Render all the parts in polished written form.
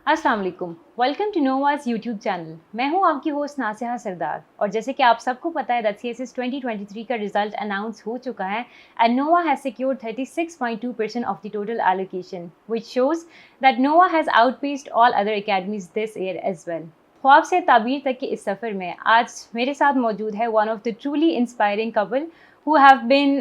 अस्सलाम वालेकुम। Welcome to Nova's YouTube channel. मैं हूं आपकी होस्ट नासिहा सरदार और जैसे कि आप सबको पता है दैट सीएसएस 2023 का रिजल्ट अनाउंस हो चुका है and Nova has secured 36.2% of the total allocation which shows that Nova has outpaced all other academies this year as well. ख्वाब से ताबीर तक के इस सफ़र में आज मेरे साथ मौजूद है one of the truly inspiring couple who have been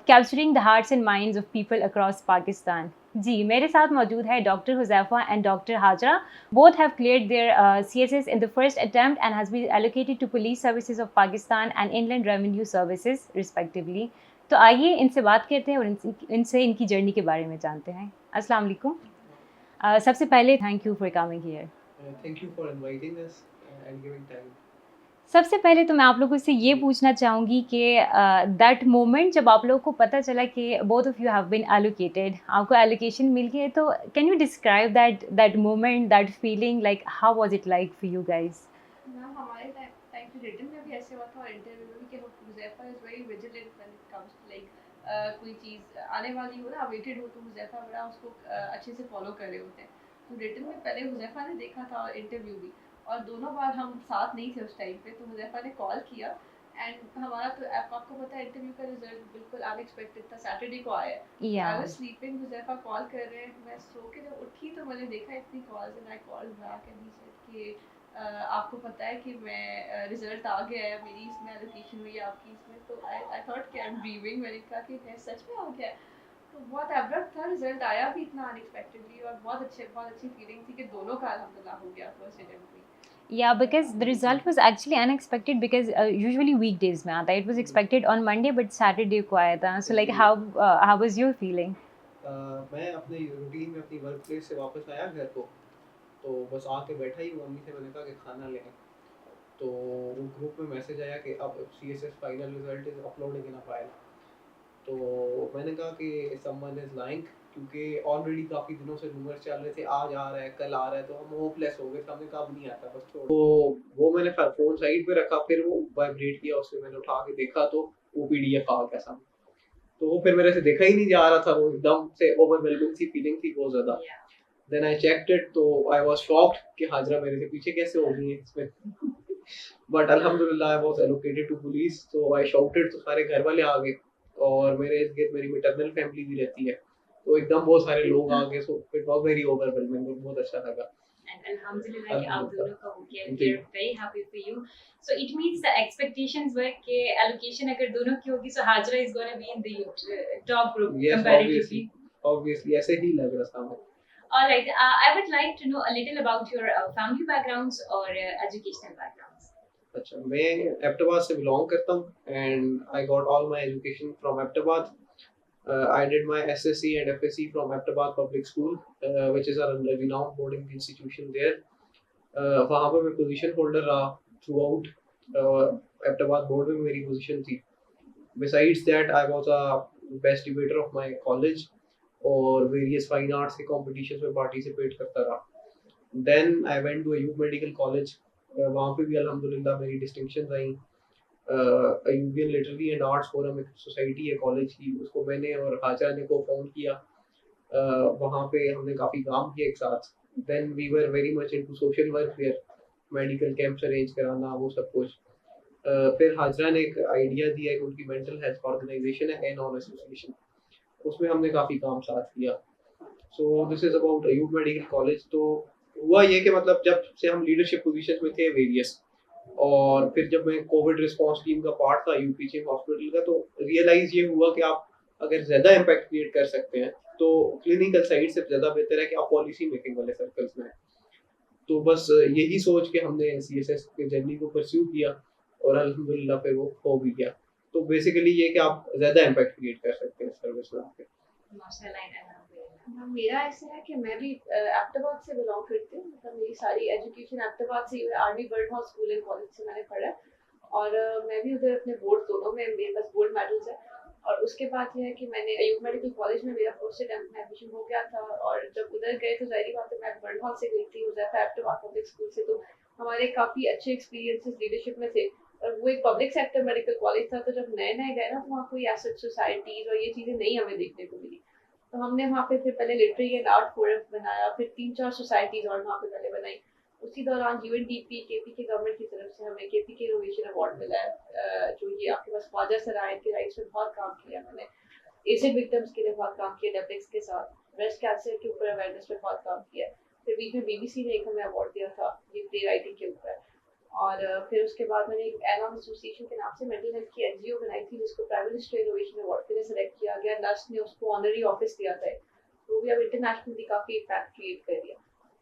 capturing the hearts and minds of people across Pakistan. जी मेरे साथ मौजूद है doctor Huzaifa and doctor Hajra. Both have cleared their CSS in the first attempt and has been allocated to Police Services of Pakistan and Inland Revenue Services respectively. तो आइए इनसे बात करते हैं और इनसे इनकी जर्नी के बारे में जानते हैं. अस्सलाम वालेकुम. सबसे पहले thank you for coming here. Thank you for inviting us and giving time. सबसे पहले तो मैं आप लोगों से ये पूछना चाहूँगी कि दैट मोमेंट जब आप लोगों को पता चला कि both of you have been allocated, आपको एलोकेशन मिल गई है, तो can you describe that that moment, that feeling, like how was it like for you guys? Ma'am हमारे टाइम टाइम पे रिटन में भी ऐसे हुआ था और इंटरव्यू में भी कि Huzaifa is very vigilant when it comes to like कोई चीज़ आने वाली हो ना अवेटेड हो तो हुज़ैफ़ा बड़ा उसको अच्छे से फॉलो कर रहे होते हैं। तो रिटन में पहले हुज़ैफ़ा ने देखा था और इंटरव्यू भी, और दोनों बार हम साथ नहीं थे उस टाइम पे, तो हुज़ैफ़ा ने कॉल किया एंड हमारा तो आपको पता है इंटरव्यू का रिजल्ट बिल्कुल अनएक्सपेक्टेड था, सैटरडे को आया है। या I was sleeping, Huzaifa call कर रहे हैं, मैं सो के जब उठी तो मैंने देखा इतनी calls and I called back and he said कि आपको पता है कि मैं रिजल्ट आ गया है, मेरी इसमें एलोकेशन हुई है आपकी इसमें, तो आई थॉट कि आई एम ड्रीमिंग, मैंने कहा कि है सच में आ गया है। तो बहुत एब्रप्ट था, रिजल्ट आया भी इतना अनएक्सपेक्टेडली और बहुत अच्छी फीलिंग थी कि दोनों का अल्हम्दुलिल्लाह हो गया फर्स्ट अटेम्प्ट में। या because the result was actually unexpected because usually weekdays में आता है. It was expected on Monday but Saturday को आया था. सो लाइक जी। How was your feeling? मैं अपने रूटीन में अपनी वर्क प्लेस से वापस आया घर को, तो बस आके बैठा ही मम्मी से मैंने कहा कि खाना ले आए। तो वो ग्रुप में मैसेज आया कि अब CSS final result is uploading in a file. तो मैंने कहा कि समवन इज लाइंग, क्योंकि ऑलरेडी काफ़ी दिनों से रूमर्स चल रहे थे आज आ रहा है कल आ रहा है, तो हम होपलेस हो गए, हमने कहा अब नहीं आता बस छोड़। तो वो मैंने फ़ोन साइड पे रखा, फिर वो वाइब्रेट किया, उससे मैंने उठा के देखा तो वो PDF आ गया सामने। तो वो फिर मेरे से देखा ही नहीं जा रहा था, वो एकदम से ओवरवेलमिंग सी फीलिंग थी बहुत ज़्यादा। देन आई चेक्ड इट, तो आई वाज शॉक्ड कि हाजरा मेरे से पीछे कैसे हो गई है इसमें। बट अल्हम्दुलिल्लाह I was allocated to police, तो आई शाउटेड, तो सारे घर वाले आ गए और मेरे इर्द गिर्द मेरी मैटरनल फैमिली भी रहती है, तो एकदम बहुत सारे लोग आ गए। So it was very overwhelming और बहुत अच्छा लगा। And alhamdulillah कि आप दोनों का हो गया. जी। We are very happy for you. So it means the expectations were कि allocation अगर दोनों की होगी so Hajra is going to be in the top group Yes, comparatively. obviously ऐसे ही लग रहा था मुझे। All right. I would like to know a little about your family backgrounds or educational backgrounds. अच्छा, मैं एबटाबाद से बिलोंग करता हूँ and I got all my education from Abbottabad. I did my SSC and FSC from Ahmedabad Public School, which is a renowned boarding institution there. वहाँ पर मैं position holder रहा through out. Ahmedabad board में मेरी पोजीशन थी. Besides that, I was a best debater of my college और various fine arts के competitions में पार्टिसिपेट करता रहा. Then I went to Ayub medical college. वहाँ पे भी अल्हम्दुलिल्लाह मेरी डिस्टिंक्शंस आई. Ayubian literary and arts forum एक सोसाइटी है कॉलेज की, उसको मैंने और हाजरा ने को फाउंड किया. वहाँ पे हमने काफ़ी काम किया एक साथ. Then we were very much into social work where, medical camps arrange कराना वो सब कुछ. फिर हाजरा ने एक आइडिया दिया कि उनकी मेंटल हेल्थ ऑर्गेनाइजेशन है एनॉन एसोसिएशन, उसमें हमने काफ़ी काम साथ किया. So this is about Ayub medical college. तो हुआ ये कि मतलब जब से हम लीडरशिप पोजीशन में थे वेरियस, और फिर जब मैं कोविड रिस्पांस टीम का पार्ट था यूपी चीफ हॉस्पिटल का, तो रियलाइज ये हुआ कि आप अगर ज़्यादा इम्पैक्ट क्रिएट कर सकते हैं तो क्लिनिकल साइड से ज़्यादा बेहतर है कि आप पॉलिसी मेकिंग वाले सर्कल्स में हैं. तो बस यही सोच के हमने CSS के जर्नी को परस्यू किया और अल्हम्दुलिल्लाह पे वो हो भी गया. तो बेसिकली ये कि आप ज़्यादा इम्पैक्ट क्रिएट कर सकते हैं सर्विस में आके. मेरा ऐसा है कि मैं भी अहमदाबाद से बिलोंग करती हूँ, मतलब मेरी सारी एजुकेशन अहमदाबाद से ही हुई. Army bird house school and college से मैंने पढ़ा है और मैं भी उधर अपने बोर्ड दोनों में मेरे पास गोल्ड मेडल्स है. और उसके बाद ये है कि मैंने अयूब मेडिकल कॉलेज में मेरा फर्स्ट अटेम्प्ट में एडमिशन हो गया था, और जब उधर गए तो जाहिर बात है मैं बर्ड हाउस से गई थी हुज़ैफा अहमदाबाद पब्लिक स्कूल से, तो हमारे काफ़ी अच्छे एक्सपीरियंसेस लीडरशिप में थे. और वो एक पब्लिक सेक्टर मेडिकल कॉलेज था, तो जब नए नए गए ना तो वहाँ कोई एसेट सोसाइटीज और ये चीज़ें नहीं हमें देखने को मिली. तो हमने वहाँ पे फिर पहले लिटरेरी एंड आर्ट फोरम बनाया, फिर 3-4 सोसाइटीज़ और वहाँ पे पहले बनाई। उसी दौरान यूएनडीपी केपीके गवर्नमेंट की तरफ से हमें केपीके इनोवेशन अवार्ड मिला है, जो ये आपके पास ख्वाजा सराय के राइट्स पे बहुत काम किया मैंने, एसिड विक्टिम्स के लिए बहुत काम किया डेप्लेक्स के साथ, ब्रेस्ट कैंसर के ऊपर अवेयरनेस पे बहुत काम किया। फिर बीच में बीबीसी ने एक हमें अवार्ड दिया था ये प्ले राइटिंग के ऊपर। और फिर उसके बाद मैंने एक एनॉम एसोसिएशन के नाम से मेंटल हेल्थ की एनजीओ बनाई थी, जिसको प्राइम मिनिस्टर इनोवेशन अवार्ड के लिए सेलेक्ट किया गया। नर्स ने उसको ऑनरी ऑफिस दिया था, तो भी अब इंटरनेशनली काफ़ी इम्पैक्ट क्रिएट कर दिया।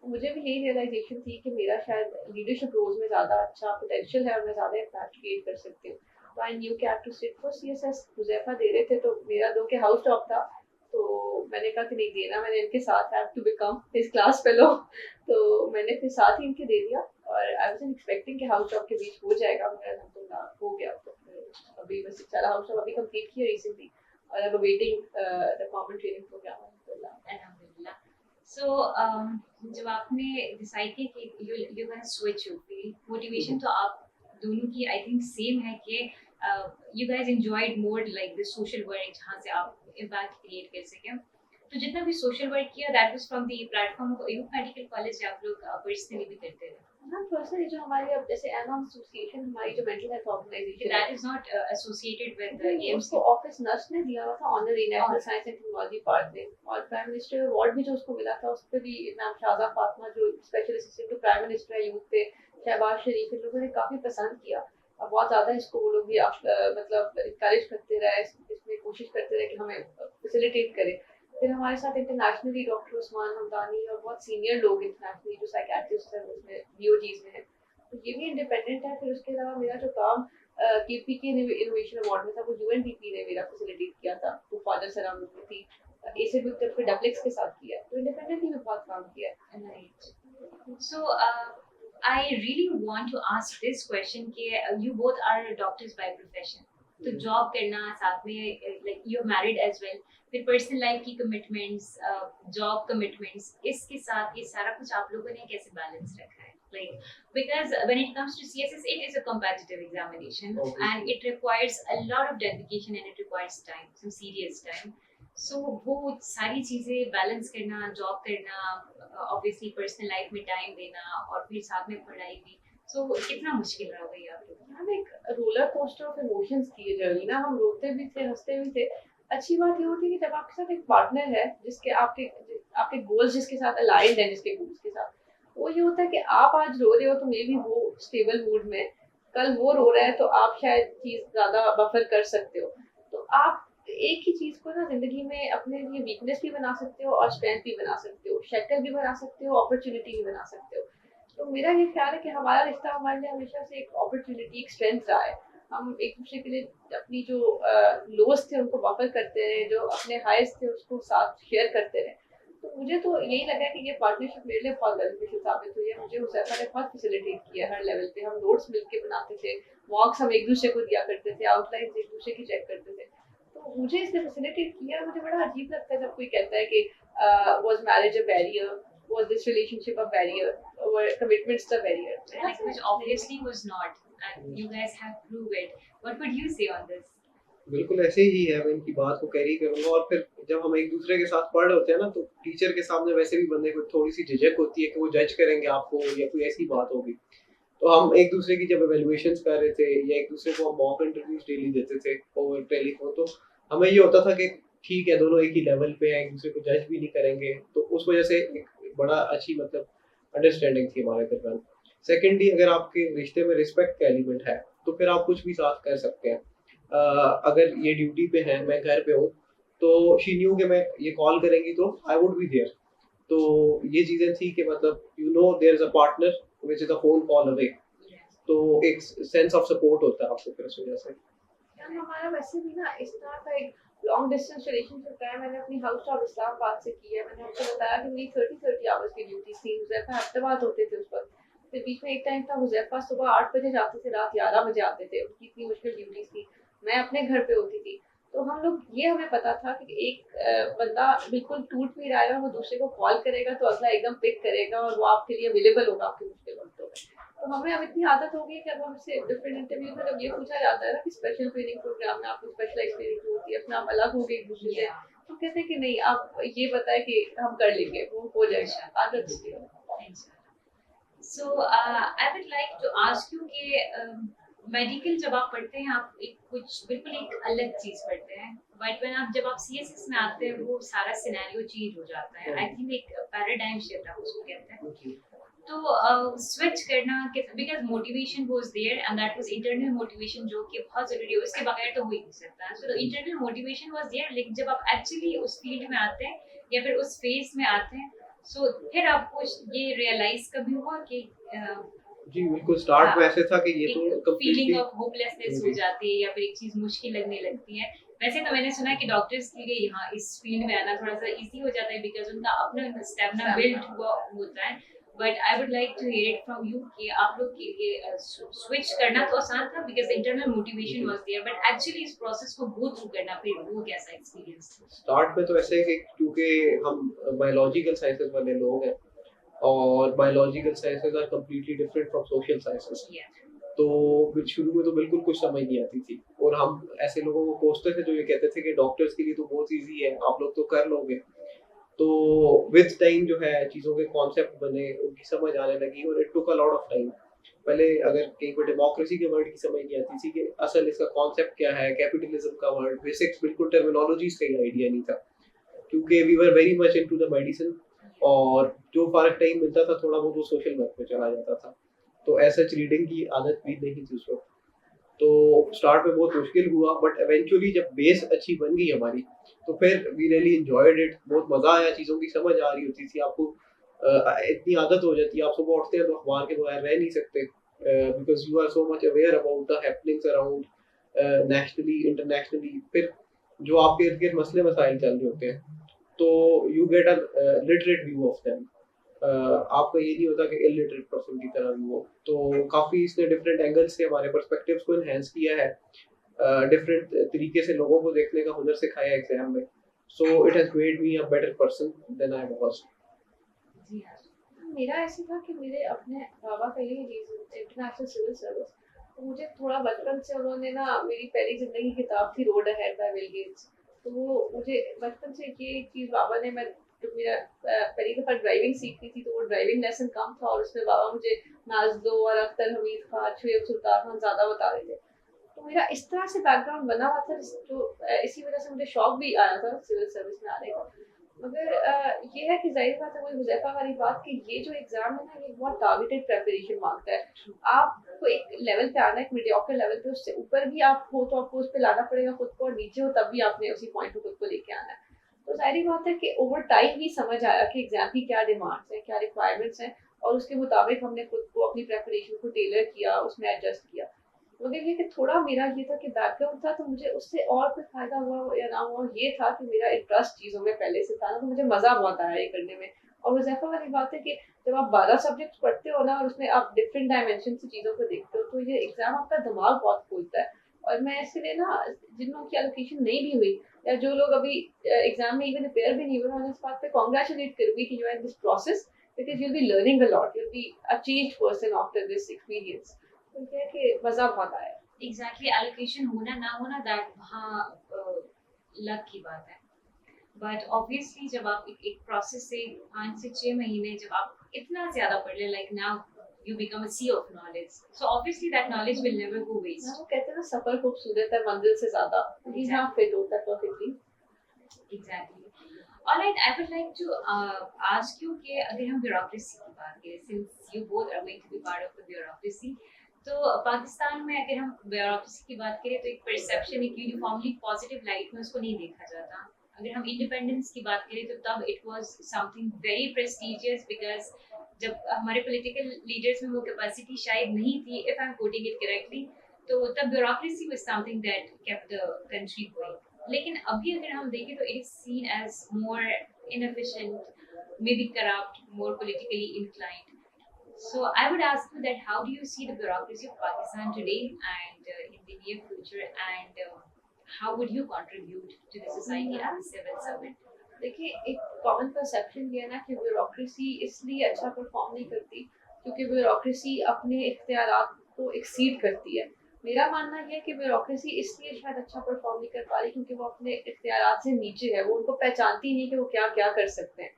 तो मुझे भी यही रियलाइजेशन थी कि मेरा शायद लीडरशिप रोल्स में ज़्यादा अच्छा पोटेंशियल है और मैं ज़्यादा इम्पैक्ट क्रिएट कर सकती हूँ। तो आई न्यू कि I have to sit for CSS. Huzaifa दे रहे थे तो मेरा दो के हाउस टॉप था, तो मैंने कहा कि नहीं देना, मैंने इनके साथ have to become his class fellow. तो मैंने फिर साथ ही इनके दे दिया और आई वाज एक्सपेक्टिंग कि हाउस टॉप के बीच हो जाएगा, मगर अल्हम्दुलिल्लाह हो गया। तो फिर अभी बस सारा हाउस टॉप अभी कंप्लीट किया रिसेंटली और अब waiting the common training program अल्हम्दुलिल्लाह। सो जब आपने डिसाइड किया कि you gonna switch your field, motivation तो आप दोनों की आई थिंक सेम है कि you guys enjoyed more like the social work जहाँ से आप इम्पैक्ट क्रिएट कर सकें। तो जितना भी सोशल वर्क किया that was from the platform of youth medical college, आप लोग पर्सनली भी करते थे? हाँ, पर्सनली जो हमारी अब जैसे एनॉम एसोसिएशन, हमारी जो mental health organization that is not associated with है, एम्स? उसको ऑफिस नर्स ने दिया हुआ था ऑनरी national science and technology park में, और प्राइम मिनिस्टर अवार्ड भी जो उसको मिला था उस पर भी मैम शाजा फातिमा जो special assistant to prime minister है यूथ पे, शहबाज शरीफ, इन लोगों ने काफ़ी पसंद किया और बहुत ज़्यादा इसको वो लोग भी मतलब इंकरेज करते रहे, इसमें कोशिश करते रहे कि हमें फैसिलिटेट करें। फिर हमारे साथ इंटरनेशनली डॉक्टर उस्मान हमदानी और बहुत सीनियर लोग इंटरनेशनली जो साइकेट्रिस्ट हैं उसमें बीओजीज में हैं, तो ये भी इंडिपेंडेंट है। फिर उसके अलावा मेरा जो काम केपीके इनोवेशन अवार्ड में था वो यूएनडीपी ने मेरा फैसिलिटेट किया था, वो फादर सराउंड में थी, एसिड विक्टिम पे डेप्लेक्स के साथ किया, तो इंडिपेंडेंटली में बहुत काम किया है। Right. So, I really want to ask this question कि you both are doctors by profession. तो जॉब करना साथ में like you're married as well, फिर पर्सनल लाइफ की कमिटमेंट्स, जॉब कमिटमेंट्स, इसके साथ ये सारा कुछ आप लोगों ने कैसे बैलेंस रखा है? Like because when it comes to CSS, it is a competitive examination and it requires a lot of dedication and it requires time, some serious time. सो वो सारी चीज़ें बैलेंस करना, जॉब करना, ऑब्वियसली पर्सनल लाइफ में time देना और फिर साथ में पढ़ाई भी, सो कितना मुश्किल रहा भैया आप लोग? हम एक रोलर कोस्टर ऑफ इमोशंस थी ये जर्नी ना, हम रोते भी थे हंसते भी थे। अच्छी बात ये होती है कि जब आपके साथ एक पार्टनर है जिसके आपके आपके गोल्स जिसके साथ अलाइंड है, जिसके गोल्स के साथ, वो ये होता है कि आप आज रो रहे हो तो मे बी वो स्टेबल मूड में, कल वो रो रहा है तो आप शायद चीज़ ज़्यादा बफर कर सकते हो। तो आप एक ही चीज़ को ना जिंदगी में अपने लिए वीकनेस भी बना सकते हो और स्ट्रेंथ भी बना सकते हो, शेल्टर भी बना सकते हो, अपॉर्चुनिटी भी बना सकते हो। तो मेरा ये ख्याल है कि हमारा रिश्ता हमारे लिए हमेशा से एक अपॉर्चुनिटी, एक स्ट्रेंथ रहा है। हम एक दूसरे के लिए अपनी जो लोस थे उनको बफर करते रहे, जो अपने हाइस थे उसको साथ शेयर करते रहे। तो मुझे तो यही लगा कि ये पार्टनरशिप मेरे लिए बहुत बेनिफिशियल साबित हुई है। मुझे हुज़ैफा ने बहुत फैसिलिटेट किया हर लेवल पे। हम नोट्स मिलके बनाते थे, वॉक्स हम एक दूसरे को दिया करते थे, आउटलाइंस एक दूसरे की चेक करते थे। तो मुझे इसने फैसिलिटेट किया। मुझे बड़ा अजीब लगता है जब कोई कहता है कि was marriage a barrier, was this relationship a barrier, were commitments the barrier? Like, which obviously was not, and you guys have proved it. What would you say on this? बिल्कुल ऐसे ही है, मैं इनकी बात को कैरी करूंगा। और फिर जब हम एक दूसरे के साथ पढ़ रहे होते हैं ना, तो टीचर के सामने वैसे भी बंदे को थोड़ी सी झिझक होती है कि वो जज करेंगे आपको या कोई ऐसी बात होगी। तो हम एक दूसरे की जब एवेल्युएशंस कर रहे थे या एक दूसरे को हम मॉक इंटरव्यूज डेली देते थे ओवर टेलीफोन, तो हमें ये होता था कि ठीक है दोनों एक ही लेवल पे हैं, एक दूसरे को जज भी नहीं करेंगे। तो उस वजह से एक बड़ा अच्छी मतलब अंडरस्टैंडिंग थी हमारे दरमियान। सेकेंडली, अगर आपके रिश्ते में रिस्पेक्ट का एलिमेंट है तो फिर आप कुछ भी साथ कर सकते हैं। अगर ये ड्यूटी पे है, मैं घर पे हूँ, तो शी न्यू कि मैं ये कॉल करेंगी तो आई वुड बी देयर। तो ये चीज़ें थी कि मतलब you know there is a partner which is a phone call away. तो एक सेंस ऑफ सपोर्ट होता है आपको फिर उस वजह से। हमारा वैसे भी ना इस तरह का एक लॉन्ग डिस्टेंस रिलेशनशिप है। मैंने अपनी हाउस जॉब इस्लामाबाद से की है। मैंने आपको बताया कि मेरी 30 आवर्स की ड्यूटी थी। हुज़ैफा अहमदाबाद होते थे उस वक्त। फिर बीच में एक टाइम था हुज़ैफा सुबह 8 बजे जाते थे, रात 11 बजे आते थे। उनकी इतनी मुश्किल ड्यूटीज थी, मैं अपने घर पे होती थी। तो हम लोग ये हमें पता था कि एक बंदा बिल्कुल टूट भी रहा है, वो दूसरे को कॉल करेगा तो अगला एकदम पिक करेगा और वो आपके लिए अवेलेबल होगा आपके मुश्किल वक्तों में। तो हमें अब इतनी आदत हो गई कि अब हमसे डिफरेंट इंटरव्यू में जब ये पूछा जाता है ना कि स्पेशल ट्रेनिंग प्रोग्राम में आपको स्पेशलाइज ट्रेनिंग जो होती है, अपना आप अलग हो गए एक दूसरे से, तो कहते हैं कि नहीं आप ये बताए कि हम कर लेंगे, वो हो जाएगा, आदत होती है। So I would like to ask you कि मेडिकल जब आप पढ़ते हैं आप एक कुछ बिल्कुल एक अलग चीज पढ़ते हैं, बट व्हेन आप जब आप सीएसएस में आते हैं वो सारा सिनेरियो चेंज हो जाता है। आई थिंक एक पैराडाइम शिफ्ट आप उसको कहते हैं। तो स्विच करना because motivation was there and that was internal motivation जो कि बहुत जरूरी है, उसके बगैर तो हो ही नहीं सकता। So internal motivation was there, लेकिन जब आप एक्चुअली उस फील्ड में आते हैं या फिर उस फेज में आते हैं, सो फिर आपको ये रियलाइज कभी हुआ कि जी बिल्कुल, स्टार्ट में ऐसे था कि ये तो फीलिंग कंप्लीटली ऑफ होपलेसनेस हो जाती है या फिर एक चीज मुश्किल लगने लगती है। वैसे तो मैंने सुना है कि डॉक्टर्स के लिए यहाँ इस फील्ड में आना थोड़ा सा इजी हो जाता है बिकॉज उनका अपना स्टेमिना बिल्ड हुआ होता है, but I would like to hear it from you कि आप लोग के लिए स्विच करना तो आसान था because internal motivation was there, but actually इस प्रोसेस को गो थ्रू करना फिर वो कैसा एक्सपीरियंस था? स्टार्ट में तो ऐसे है कि क्योंकि हम बायोलॉजिकल साइंसेस वाले लोग हैं और biological sciences are completely different from social sciences, तो शुरू में तो बिल्कुल कुछ समझ नहीं आती थी और हम ऐसे लोगों को कोसते थे जो ये कहते थे कि डॉक्टर्स के लिए तो बहुत इजी है, आप लोग तो कर लोगे। तो विद टाइम जो है चीज़ों के कॉन्सेप्ट बने, उनकी समझ आने लगी और it took a lot of time. पहले अगर कहीं पर डेमोक्रेसी के वर्ड की समझ नहीं आती थी कि असल इसका कॉन्सेप्ट क्या है, कैपिटलिज्म का वर्ड, बेसिक्स बिल्कुल टर्मिनोलॉजीज का ही आइडिया नहीं था क्योंकि we were very much into the medicine और जो फर्क टाइम मिलता था थोड़ा बहुत वो सोशल वर्क में चला जाता था, तो ऐसा रीडिंग की आदत भी नहीं थी उस वक्त। तो स्टार्ट में बहुत मुश्किल हुआ बट एवेंचुअली जब बेस अच्छी बन गई हमारी तो फिर वी रियली एंजॉयड इट, बहुत मजा आया, चीज़ों की समझ आ रही होती थी आपको, इतनी आदत हो जाती है, आप सुबह उठते हैं तो अखबार के बगैर रह नहीं सकते because you are so much aware about the happenings around nationally internationally, फिर जो आपके इर्द गिर्द मसले मसाइल चल रहे होते हैं तो you get a literate view of them, आपका ये नहीं होता कि इलिटरेट पर्सन की तरह व्यू हो। तो काफ़ी इसने डिफरेंट एंगल्स से हमारे पर्सपेक्टिव्स को एनहेंस किया है, डिफरेंट तरीके से लोगों को देखने का हुनर सिखाया एग्जाम में, so it has made me a better person than I was. जी हाँ, मेरा ऐसे था कि मेरे अपने बाबा का ये इंटरनेशनल सिविल सर्विस, तो मुझे थोड़ा बचपन से उन्होंने ना, मेरी पहली जिंदगी की किताब थी road ahead by Bill Gates, तो वो मुझे बचपन से ये चीज़ बाबा ने, मैं जब मेरा पहली दफ़ा ड्राइविंग सीखी थी तो वो ड्राइविंग लेसन कम था और उसमें बाबा मुझे नाज़दो और अख्तर हमीद खान, शुएब सुल्तान खान ज़्यादा बता रहे थे, तो मेरा इस तरह से बैकग्राउंड बना हुआ था जो इसी वजह से मुझे शौक भी आया था सिविल सर्विस में आने का। मगर ये है कि ज़ाहिर बात है वही हुज़ैफ़ा वाली बात कि ये जो एग्ज़ाम है ना, ये बहुत टारगेटेड प्रिपरेशन मांगता है। आपको एक लेवल पे आना है, एक मीडियोकर लेवल पे, उससे ऊपर भी आप हो तो आपको उस पे लाना पड़ेगा खुद को, और नीचे हो तब भी आपने उसी पॉइंट पे खुद को लेके आना है। तो ज़ाहिर बात है कि ओवर टाइम ही समझ आया कि एग्ज़ाम की क्या डिमांड्स हैं, क्या रिक्वायरमेंट्स हैं, और उसके मुताबिक हमने खुद को अपनी प्रिपरेशन को टेलर किया, उसमें एडजस्ट किया। मगर ये कि थोड़ा मेरा ये था कि बैकग्राउंड था, तो मुझे उससे और कोई फ़ायदा हुआ या ना हुआ, ये था कि मेरा इंटरेस्ट चीज़ों में पहले से था ना, तो मुझे मज़ा बहुत आया ये करने में। और हुज़ैफ़ा वाली बात है कि जब आप 12 सब्जेक्ट्स पढ़ते हो ना और उसमें आप डिफरेंट डायमेंशन से चीज़ों को देखते हो, तो ये एग्ज़ाम आपका दिमाग बहुत खोलता है। और मैं इसलिए ना, जिन लोगों की एलोकेशन नहीं भी हुई या जो लोग अभी एग्ज़ाम में इवन प्रिपेयर भी नहीं हुए, मैं इस बात पे कांग्रेचुलेट करूँगी कि you are in this process, because you will be learning a lot, you will be a changed person after this experience. तो ये है कि मज़ा बहुत आया। एग्जैक्टली एलोकेशन होना ना होना दैट वहाँ लक की बात है, बट ऑब्वियसली जब आप एक प्रोसेस से 5 से 6 महीने जब आप इतना ज़्यादा पढ़ ले, like now you become a sea of knowledge, so obviously that knowledge will never go waste. वो कहते हैं ना, सफर खूबसूरत है मंजिल से ज्यादा, यहाँ फिट होता है perfectly. Exactly. All right, I would like to ask you कि अगर हम bureaucracy की बात करें, since you both are going to be part of the bureaucracy, तो पाकिस्तान में अगर हम bureaucracy की बात करें तो एक perception एक uniformly positive light में उसको नहीं देखा जाता। अगर हम independence की बात करें तो तब it was something very prestigious because जब हमारे political leaders में वो capacity शायद नहीं थी, if I'm quoting it correctly, तो तब bureaucracy was something that kept the country going. लेकिन अभी अगर हम देखें तो it is seen as more inefficient, maybe corrupt, more politically inclined. So I would ask you that how do you see the bureaucracy of Pakistan today and in the near future, and how would you contribute to the society as a civil servant? देखिए, एक common perception ये है ना कि bureaucracy इसलिए अच्छा perform नहीं करती क्योंकि ब्यूरोक्रेसी अपने इख्तियारात को एक्सीड करती है। मेरा मानना ये है कि ब्यूरोक्रेसी इसलिए शायद अच्छा परफॉर्म नहीं कर पा रही क्योंकि वो अपने इख्तियारात से नीचे है, वो उनको पहचानती नहीं कि वो क्या क्या कर सकते हैं।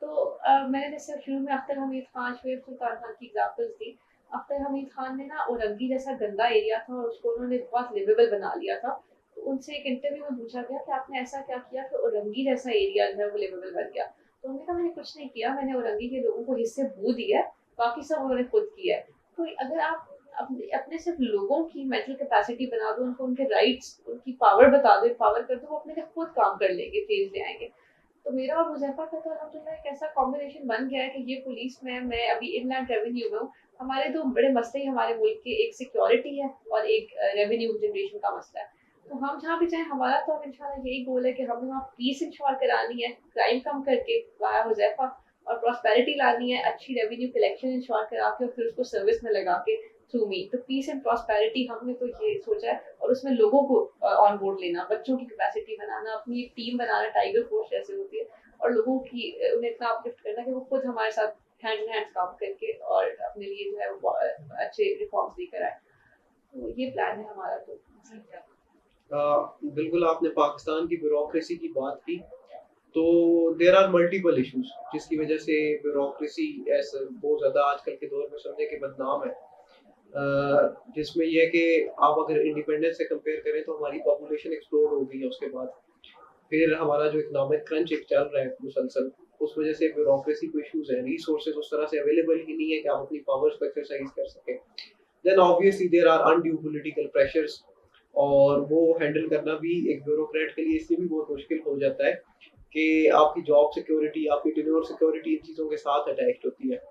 तो मैंने जैसे शुरू में अख्तर हमीद खान, शुएब सुल्तान खान की एग्जाम्पल्स दी। अख्तर हमीद खान ने ना औरंगी जैसा गंदा एरिया था और उसको उन्होंने बहुत लिवेबल बना लिया था। तो उनसे एक इंटरव्यू में पूछा गया कि आपने ऐसा क्या किया कि औरंगी जैसा एरिया जो है वो लिवेबल बन गया। तो उन्होंने कहा मैंने कुछ नहीं किया, मैंने औरंगी के लोगों को हिस्से बू दिया है, बाकी सब उन्होंने खुद किया है। तो अगर आप अपने सिर्फ लोगों की मेंटल कैपेसिटी बना दो, उनको उनके राइट्स, उनकी पावर बता दो, पावर कर दो, वो अपने लिए खुद काम कर लेंगे, चेंज ले आएंगे। तो मेरा और मुजफ्फर का तो अल्हम्दुलिल्लाह एक ऐसा कॉम्बिनेशन बन गया है कि ये पुलिस में, मैं अभी इनलैंड रेवेन्यू में हूँ। हमारे दो बड़े मसले ही हमारे मुल्क के, एक सिक्योरिटी है और एक रेवेन्यू जनरेशन का मसला है। तो हम जहाँ भी जाएं, हमारा तो अब इंशाल्लाह यही गोल है कि हमने वहाँ पीस इंश्योर करानी है, क्राइम कम करके वाया हुजैफा, और प्रॉस्पेरिटी लानी है, अच्छी रेवेन्यू कलेक्शन इंश्योर करा के और फिर उसको सर्विस में लगा के थ्रू मी। तो पीस एंड प्रॉस्पेरिटी हमने तो ये सोचा है, और उसमें लोगों को ऑन बोर्ड लेना, बच्चों की कैपेसिटी बनाना, अपनी एक टीम बनाना, टाइगर फोर्स जैसे होती है, और लोगों की उन्हें इतना अपलिफ्ट करना कि वो खुद हमारे साथ हैंड इन हैंड काम करके और अपने लिए जो है वो अच्छे रिफॉर्म्स लेकर आए। तो ये प्लान है हमारा। तो बिल्कुल आपने पाकिस्तान की ब्यूरोक्रेसी की बात की, तो देर आर मल्टीपल इश्यूज जिसकी वजह से ब्यूरोक्रेसी ऐसा बहुत ज़्यादा आजकल के दौर में समझे कि बदनाम है। जिसमें यह है कि आप अगर इंडिपेंडेंस से कंपेयर करें तो हमारी पॉपुलेशन एक्सप्लोड हो गई है उसके बाद, फिर हमारा जो इकोनॉमिक क्रंच एक चल रहा है मुसलसल, उस वजह से ब्यूरोक्रेसी को इश्यूज है, रिसोर्सेज उस तरह से अवेलेबल ही नहीं है कि आप अपनी पावर्स को एक्सरसाइज कर सकें। Then obviously there are undue political pressures, और वो हैंडल करना भी एक ब्यूरोक्रेट के लिए इसलिए भी बहुत मुश्किल हो जाता है कि आपकी जॉब सिक्योरिटी, आपकी टेन्योर सिक्योरिटी इन चीज़ों के साथ अटैच्ड होती है।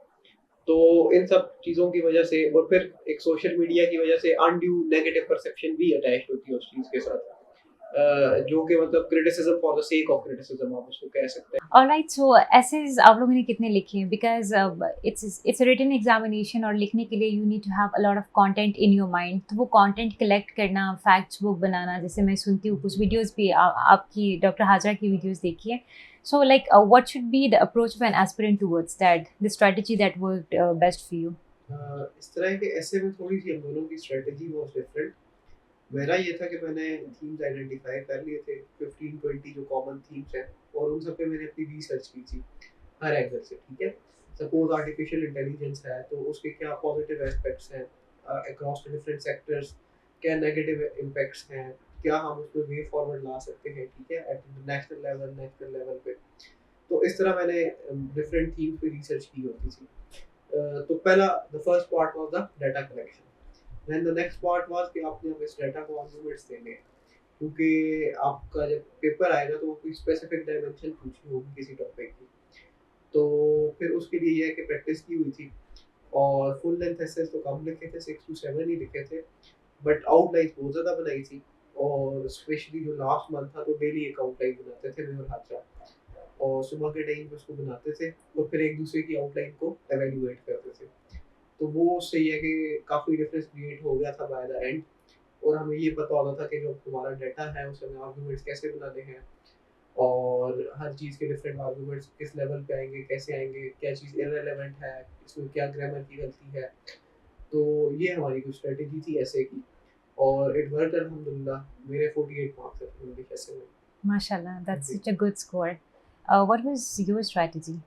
तो इन सब चीज़ों की वजह से, और फिर एक सोशल मीडिया की वजह से अनड्यू नेगेटिव परसेप्शन भी अटैच्ड होती है उस चीज़ के साथ, जो कि मतलब criticism for the sake of criticism आप उसको कह सकते हैं। ऑलराइट, सो एसेज आप लोगों ने कितने लिखे हैं? बिकॉज इट्स रिटन एग्जामिनेशन, और लिखने के लिए you need to have a lot of content in your mind. तो वो कंटेंट कलेक्ट करना, फैक्ट्स बुक बनाना, जैसे मैं सुनती हूँ कुछ वीडियोस भी आपकी डॉक्टर हाजरा की वीडियोस देखी है। So like what should be the approach of an aspirant towards that, the strategy that worked best for you? इस तरह के ऐसे में थोड़ी सी हम दोनों की स्ट्रेटजी वाज डिफरेंट। मेरा ये था कि मैंने थीम्स आइडेंटिफाई कर लिए थे, 15-20 जो कॉमन थीम्स हैं, और उन सब पे मैंने अपनी रिसर्च की थी हर एंगल से। ठीक है, सपोज आर्टिफिशियल इंटेलिजेंस है तो उसके क्या पॉजिटिव एस्पेक्ट्स हैं अक्रॉस द डिफरेंट सेक्टर्स, क्या नेगेटिव इम्पैक्ट्स हैं, क्या हम उसको वे फॉरवर्ड ला सकते हैं, ठीक है, एट नेशनल लेवल पे। तो इस तरह मैंने डिफरेंट थीम्स पे रिसर्च की होती थी। तो पहला, the first part was the data collection. Then the next part was कि आपने अब इस डाटा को आर्गुमेंट्स देने हैं, क्योंकि आपका जब पेपर आएगा तो वो कोई स्पेसिफिक डायमेंशन पूछनी होगी किसी टॉपिक की। तो फिर उसके लिए ये है कि प्रैक्टिस की हुई थी, और फुल लेंथ एसेस तो कम लिखे थे, 6 to 7 ही लिखे थे, बट आउटलाइन बहुत ज़्यादा बनाई थी। और स्पेशली जो लास्ट मंथ था तो डेली एक आउटलाइन बनाते थे मैं और हाजरा, और सुबह के टाइम पे उसको बनाते थे और फिर एक दूसरे की आउटलाइन को एवेल्युएट करते थे। तो वो उससे ये है कि काफ़ी डिफरेंस क्रिएट हो गया था बाय द एंड, और हमें ये पता होता था कि जो हमारा डाटा है उससे हमें आर्गुमेंट्स कैसे बनाने हैं, और हर चीज़ के डिफरेंट आर्गुमेंट्स किस लेवल पे आएंगे, कैसे आएंगे, क्या चीज़ इररिलेवेंट है, इसमें क्या ग्रामर की गलती है। तो ये हमारी कुछ स्ट्रेटेजी थी ऐसे की, और इट वर्कड अल्हम्दुलिल्लाह। मेरे 48 मार्क्स थे इंग्लिश ऐसे में। माशाल्लाह, that's such a good score. What was your strategy?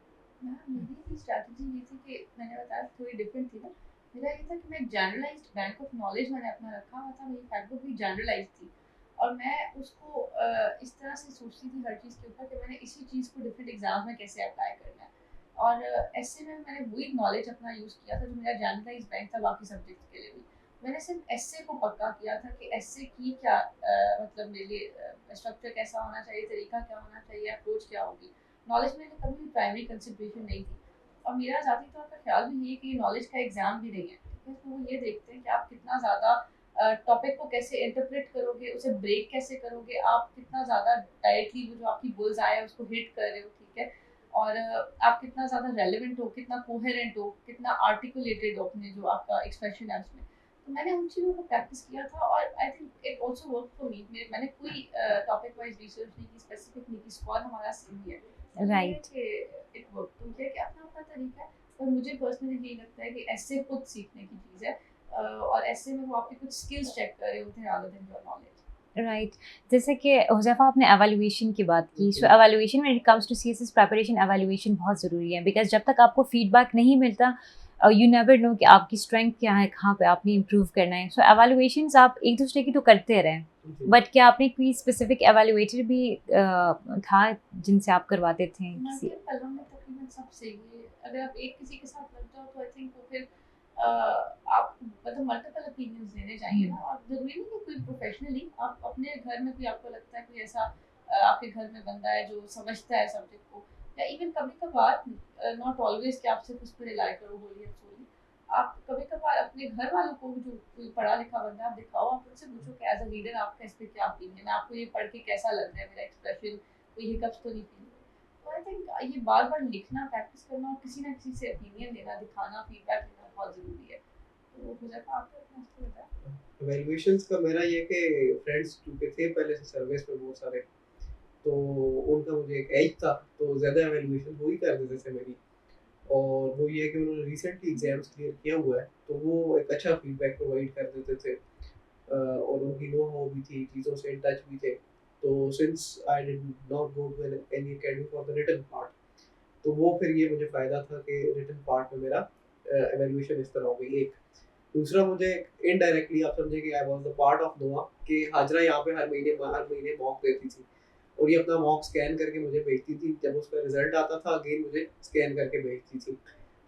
मेरी स्ट्रैटेजी ये थी कि मैंने बताया थोड़ी डिफरेंट थी ना। मेरा ये था कि मैं जनरलाइज्ड बैंक ऑफ नॉलेज मैंने अपना रखा हुआ था, मेरी फैक्ट बुक भी जनरलाइज्ड थी, और मैं उसको इस तरह से सोचती थी हर चीज़ के ऊपर कि मैंने इसी चीज़ को डिफरेंट एग्जाम में कैसे अप्लाई करना है। और ऐसे में मैंने वही नॉलेज अपना यूज़ किया था जो मेरा जनरलाइज्ड बैंक था बाकी सब्जेक्ट्स के लिए भी। मैंने सिर्फ एस्से को पक्का किया था कि एस्से की क्या मतलब मेरे लिए स्ट्रक्चर कैसा होना चाहिए, तरीका क्या होना चाहिए, अप्रोच क्या होगी। नॉलेज मेरे लिए कभी भी प्राइमरी कंसिडरेशन नहीं थी, और मेरा ज़ाती तौर पर ख्याल भी ये कि नॉलेज का एग्ज़ाम भी नहीं है, ठीक है। तो वो ये देखते हैं कि आप कितना ज़्यादा टॉपिक को कैसे इंटरप्रेट करोगे, उसे ब्रेक कैसे करोगे, आप कितना ज़्यादा डायरेक्टली वो जो आपकी बुल्स आए है उसको हिट कर रहे हो, ठीक है, और आप कितना ज़्यादा रेलिवेंट हो, कितना कोहेरेंट हो, कितना आर्टिकुलेटेड हो अपने जो आपका एक्सप्रेशन है उसमें। तो मैंने उन चीज़ों को प्रैक्टिस किया था, और I think it also work for me. मैंने कोई टॉपिक वाइज रिसर्च नहीं की, स्पेसिफिक नहीं की, स्कोर हमारा सेम ही है। राइट। इट वर्क तो ये कि अपना अपना तरीका है, पर मुझे पर्सनली यही लगता है कि ऐसे खुद सीखने की चीज़ है, और ऐसे में वो आपकी कुछ स्किल्स चेक कर रहे होते हैं rather than your knowledge. Right. जैसे कि हुज़ैफ़ा आपने एवैल्यूएशन की बात की, so evaluation when it comes to CSS preparation evaluation बहुत ज़रूरी है बिकॉज़ जब तक आपको फीडबैक नहीं मिलता यू नेवर नो कि आपकी स्ट्रेंथ क्या है, कहाँ पे आपने इम्प्रूव करना है। सो एवैल्यूएशंस आप एक दूसरे की तो करते रहें, बट क्या आपने कोई स्पेसिफिक एवैल्यूएटर भी था जिनसे आप करवाते थे किसी? मल्टीपल पलों में तकरीबन सब सही है। अगर आप एक किसी के साथ लग जाओ तो आई थिंक वो फिर आप मतलब मल्टीपल ओपिनियंस लेने चाहिए ना। और ज़रूरी नहीं कि कोई प्रोफेशनली, आप अपने घर में कोई आपको लगता है कोई ऐसा आपके घर में बंदा है जो समझता है सब्जेक्ट को, या इवन कभी-कभार नॉट ऑलवेज़ कि आप सिर्फ उस पे रिलाई करो होली एंड सोली। आप कभी-कभार अपने घर वालों को जो कोई पढ़ा-लिखा बंदा है आप दिखाओ, आप उनसे पूछो कि एज़ अ लीडर आपका इस पे क्या ओपिनियन है? आपको ये पढ़ के कैसा लग रहा है मेरा एक्सप्रेशन? कोई हिकअप्स तो नहीं फील? तो आई थिंक ये बार-बार लिखना, प्रैक्टिस करना और किसी ना किसी से ओपिनियन लेना, दिखाना, फीडबैक लेना बहुत ज़रूरी है। तो हुज़ैफ़ा आपने अपना इसको बताया? वैल्यूएशंस का मेरा ये कि फ्रेंड्स क्योंकि थे पहले से सर्विस में बहुत सारे, तो उनका मुझे एक एज था, तो ज़्यादा वैल्यूएशन वो ही कर देते थे मेरी। और वो ये है कि उन्होंने रिसेंटली एग्ज़ाम्स क्लियर किया हुआ है, तो वो एक अच्छा फीडबैक प्रोवाइड कर देते थे। और उनकी नो हाउ भी थी, चीज़ों से इन टच भी थे। तो since I did not go to any academy for the written part, तो वो फिर ये मुझे फ़ायदा था कि रिटन पार्ट में मेरा एवैल्यूएशन इस तरह हो गई एक। दूसरा मुझे इनडायरेक्टली आप समझे कि I was the part of नोआ कि हाजरा यहाँ पे हर महीने मॉक देती थी और ये अपना मॉक स्कैन करके मुझे भेजती थी। जब उसका रिज़ल्ट आता था अगेन मुझे स्कैन करके भेजती थी।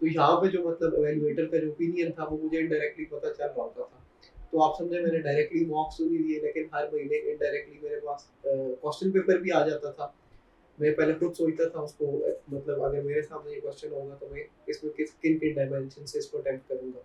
तो यहाँ पे जो मतलब एवैल्यूएटर का जो ओपिनियन था वो मुझे इनडायरेक्टली पता चल रहा होता था। तो आप समझे मैंने डायरेक्टली मॉक्स तो नहीं दिए लेकिन हर महीने इनडायरेक्टली मेरे पास क्वेश्चन पेपर भी आ जाता था। मैं पहले खुद सोचता था उसको मतलब अगर मेरे सामने ये क्वेश्चन होगा तो मैं इसमें किन-किन डायमेंशन से इसको अटेम्प्ट करूँगा।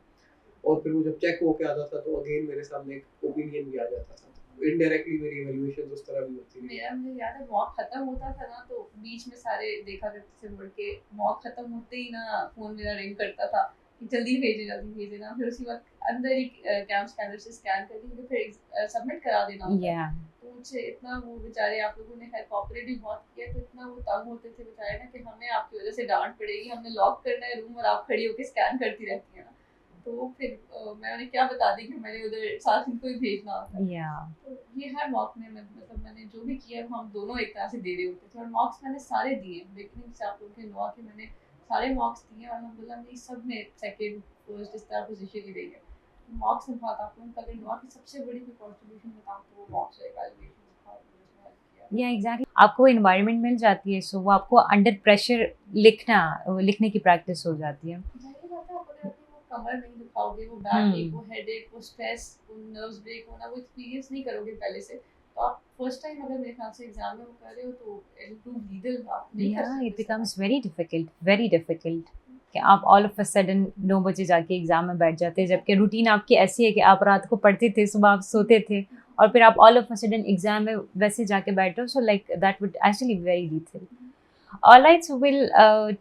और फिर वो जब चेक होके आता था तो अगेन मेरे सामने एक ओपिनियन भी आ जाता था। इनडायरेक्टली मेरी इवैल्यूएशन उस तरह भी होती थी। मुझे याद है मॉक खत्म होता था ना, तो बीच में सारे देखा करते थे मुड़ के। मॉक खत्म होते ही ना फ़ोन मेरा रिंग करता था कि जल्दी भेजे ना। फिर उसी वक़्त अंदर ही कैम स्कैनर से स्कैन करके मुझे फिर सबमिट करा देना होता है। या तो मुझसे इतना वो बेचारे, आप लोगों ने खैर कोऑपरेट भी बहुत किया, तो इतना वो तंग होते थे बेचारे ना कि हमें आपकी वज़ह से डाँट पड़ेगी, हमने लॉक करना है रूम और आप खड़ी होके स्कैन करती रहती हैं ना। तो फिर मैं उन्हें क्या बता दी कि मैंने उधर साथ इनको ही भेजना होता है। या तो ये हर मॉक में मतलब मैंने जो भी किया है वो हम दोनों एक तरह से दे रहे होते थे। और मॉक्स मैंने सारे दिए, बिगिनिंग से आप लोगों के नोआ के मैंने सारे मॉक्स दिए और अल्हम्दुलिल्लाह मेरी सब में सेकंड फर्स्ट इस तरह पोजीशन ही रही है। तो मॉक्स में बहुत आप लोगों का अगर नोआ की सबसे बड़ी कोई कंट्रीब्यूशन बताऊँ तो वो मॉक्स और इवैल्यूएशन बहुत मुझे उसमें हेल्प किया। या एग्जैक्टली आपको एनवायरनमेंट मिल जाती है, सो वो आपको अंडर प्रेशर लिखने की प्रैक्टिस हो जाती है। ज़ाहिर बात है, आप अगर अपनी वो कमर नहीं दुखाओगे, वो बैक एक, वो हेडेक, वो स्ट्रेस, वो नर्व्स ब्रेक होना, वो एक्सपीरियंस नहीं करोगे पहले से, तो आप फर्स्ट टाइम अगर मेरे ख्याल से एग्जाम में वो कर रहे हो तो इट विल प्रूव लीगल, आप नहीं कर या सकते इट इस तरह। बिकम्स वेरी डिफिकल्ट कि आप ऑल ऑफ अ सडन 9 बजे जाके एग्जाम में बैठ जाते हैं, जबकि रूटीन आपकी ऐसी है कि आप रात को पढ़ते थे, सुबह आप सोते थे और फिर आप all of a sudden exam में वैसे जाके बैठो, so like that would actually be very lethal. Alright, so will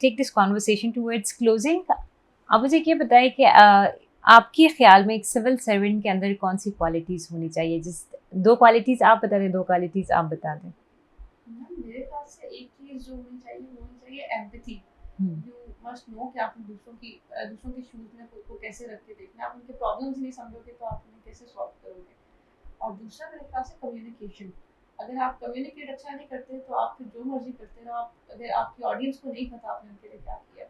take this conversation towards closing. आप मुझे ये बताएं कि आपके ख्याल में एक सिविल सर्वेंट के अंदर कौन सी क्वालिटीज़ होनी चाहिए? जिस 2 क्वालिटीज़ आप बता दें, 2 क्वालिटीज़ आप बता दें। मेरे ख्याल से एक चीज़ जो होनी चाहिए वो होनी चाहिए empathy. Hmm, you must know कि आपको दूसरों के शूज़ में खुद को कैसे रख के देखना है। आप उनके प्रॉब्लम्स नहीं समझोगे तो आप उन्हें कैसे सॉल्व करोगे। और दूसरा मेरे ख्याल से कम्युनिकेशन। अगर आप कम्युनिकेट अच्छा नहीं करते तो आप फिर जो मर्ज़ी करते रहो, आप अगर आपकी ऑडियंस को नहीं पता आपने उनके लिए क्या किया,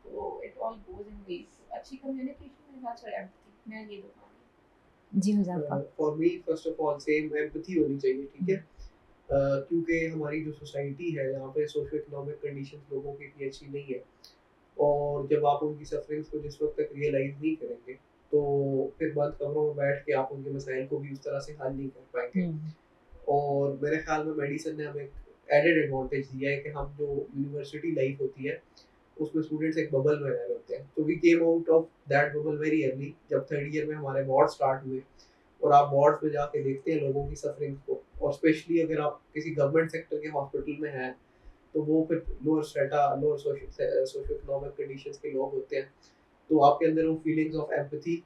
तो it all goes in waste. अच्छी कम्युनिकेशन मेरे ख्याल से और एम्पैथी, मैं ये 2 मानूँगी। जी Huzaifa. For me first of all same empathy होनी चाहिए, ठीक है? क्योंकि हमारी जो सोसाइटी है यहाँ पे सोशो इकोनॉमिक कंडीशंस लोगों की इतनी अच्छी नहीं है और जब आप उनकी सफरिंग्स को जिस वक्त तक रियलाइज नहीं करेंगे तो फिर बंद कमरों में बैठ के आप उनके मसाइल को भी उस तरह से हल नहीं कर पाएंगे। हुँ, और मेरे ख्याल में मेडिसिन ने हमें एक एडेड एडवांटेज दिया है कि हम जो यूनिवर्सिटी लाइफ होती है उसमें स्टूडेंट्स एक बबल में रह रहे होते हैं, तो we came out of that bubble very early जब थर्ड ईयर में हमारे वार्ड स्टार्ट हुए और आप वार्ड्स में जाके देखते हैं लोगों की सफरिंग को। और स्पेशली अगर आप किसी गवर्नमेंट सेक्टर के हॉस्पिटल में हैं तो वो फिर lower strata lower socio economic conditions के लोग होते हैं, तो आपके अंदर वो फीलिंग्स ऑफ एम्पैथी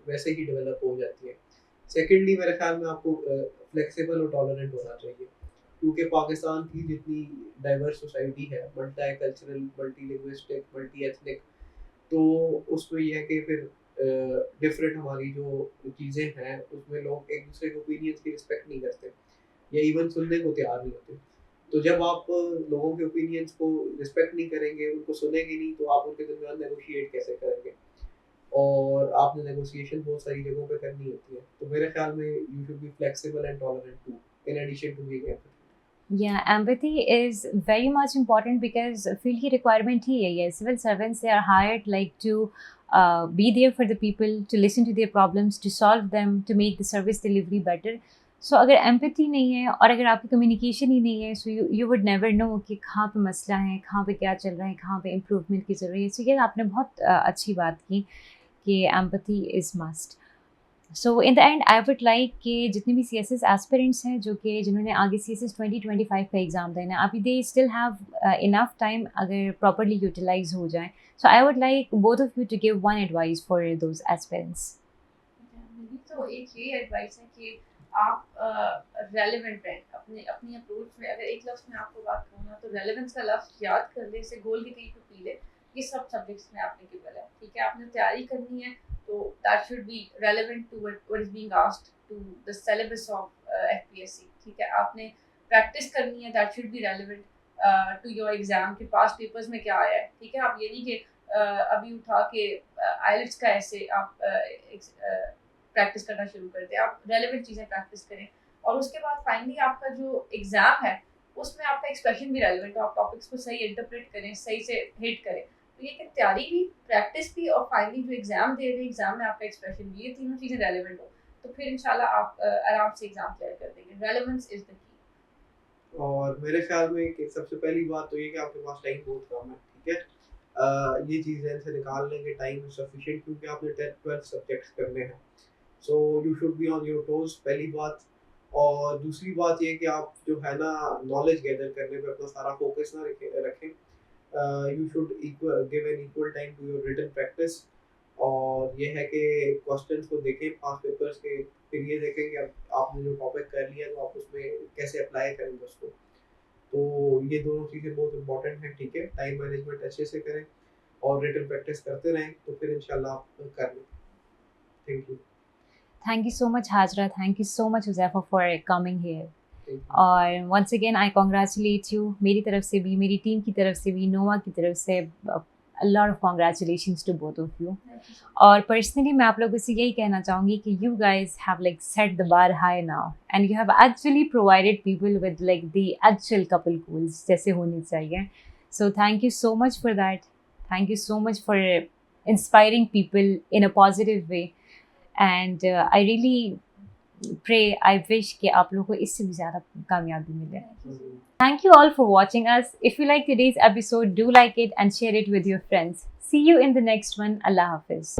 वैसे ही डेवलप हो जाती है। सेकेंडली मेरे ख्याल में आपको फ्लेक्सिबल और टॉलरेंट होना चाहिए क्योंकि पाकिस्तान की जितनी डाइवर्स सोसाइटी है, multi cultural, multi linguistic, multi ethnic, तो उसमें ये है कि फिर डिफरेंट हमारी जो चीज़ें हैं उसमें लोग एक दूसरे के ओपिनियंस की रिस्पेक्ट नहीं करते या इवन सुनने को तैयार नहीं होते। तो जब आप लोगों के ओपिनियंस को रिस्पेक्ट नहीं करेंगे, उनको सुनेंगे नहीं, तो आप उनके दरमियान नेगोशिएट कैसे करेंगे? और आपने नेगोशिएशन बहुत सारी जगहों पे करनी होती है। तो मेरे ख्याल में you should be flexible and tolerant to in addition to being empathetic. Yeah, empathy is very much important because field की requirement ही है ये. Civil servants, they are hired like to be there for the people, to listen to their problems, to solve them, to make the service delivery better. So अगर empathy नहीं है और अगर आपकी communication ही नहीं है, so you would never know कि कहाँ पे मसला है, कहाँ पे क्या चल रहा है, कहाँ पे improvement की ज़रूरत है. So ये आपने बहुत अच्छी बात की कि empathy is must. So in the and I would like कि जितने भी सी एस एस एस्पिरेंट्स हैं जो कि जिन्होंने आगे सी एस एस 2025 का एग्ज़ाम देना है, अभी they still have enough time अगर प्रॉपरली यूटिलाइज हो जाए. So I would like both of you to give one advice for those aspirants. मेरी तो एक ये एडवाइस है कि आप रेलेवेंट रहें अपने अपनी अप्रोच में. अगर एक लफ्ज़ में आपको बात कहूँ ना, तो रेलेवेंस का लफ्ज़ याद कर ले, इसे गोल की कहीं पे पी ले. ये सब सब्जेक्ट्स में एप्लीकेबल है. ठीक है, आपने तैयारी करनी है तो that should be relevant to what is being asked to the syllabus of FPSC. ठीक है, आपने प्रैक्टिस करनी है, that should be relevant to your exam के पास पेपर्स में क्या आया है. ठीक है, आप ये नहीं कि अभी उठा के आइलेट्स का ऐसे आप प्रैक्टिस करना शुरू कर दें. आप रेलेवेंट चीज़ें प्रैक्टिस करें और उसके बाद फाइनली आपका जो एग्जाम है उसमें आपका एक्सप्रेशन भी रेलेवेंट हो. आप टॉपिक्स को सही इंटरप्रेट करें, सही से हिट करें. तो ये कि तैयारी भी, प्रैक्टिस भी और फाइनली जो एग्जाम दे रहे हैं, एग्जाम में आपका एक्सप्रेशन भी, ये तीनों चीज़ें रेलेवेंट हो तो फिर इंशाल्लाह आप आराम से एग्जाम क्लियर कर देंगे. Relevance is the key. और मेरे ख्याल में कि सबसे पहली बात तो ये कि आपके पास टाइम बहुत कम है. ठीक है, ये चीज़ है से निकाल लेंगे टाइम सफिशिएंट, क्योंकि आपने 10-12 सब्जेक्ट्स करने हैं. So you should be on your toes, पहली बात. और दूसरी बात ये कि आप जो है ना नॉलेज गैदर करने पे अपना सारा फोकस ना रखें. You should give an equal time to your written practice. और ये है कि क्वेश्चंस को देखें पास पेपर्स के, फिर ये देखें कि आपने जो टॉपिक कर लिया तो आप उसमें कैसे अप्लाई करेंगे उसको. तो ये दोनों चीज़ें बहुत इंपॉर्टेंट हैं. ठीक है, टाइम मैनेजमेंट अच्छे से करें और रिटन प्रैक्टिस करते रहें, तो फिर इंशाल्लाह आप कर लें. Thank you. Thank you so much, Hajra. Thank you so much, Huzaifa, for coming here. Thank you. और once again, I congratulate you. मेरी तरफ से भी, मेरी टीम की तरफ से भी, नोवा की तरफ से a lot of congratulations to both of you. और personally मैं आप लोगों से यही कहना चाहूँगी कि you guys have like set the bar high now and you have actually provided people with like the actual couple goals जैसे होनी चाहिए. So thank you so much for that. Thank you so much for inspiring people in a positive way. And I really pray, I wish कि आप लोगों को इससे भी ज़्यादा कामयाबी मिले. Thank you all for watching us. If you like today's episode, do like it and share it with your friends. See you in the next one. Allah Hafiz.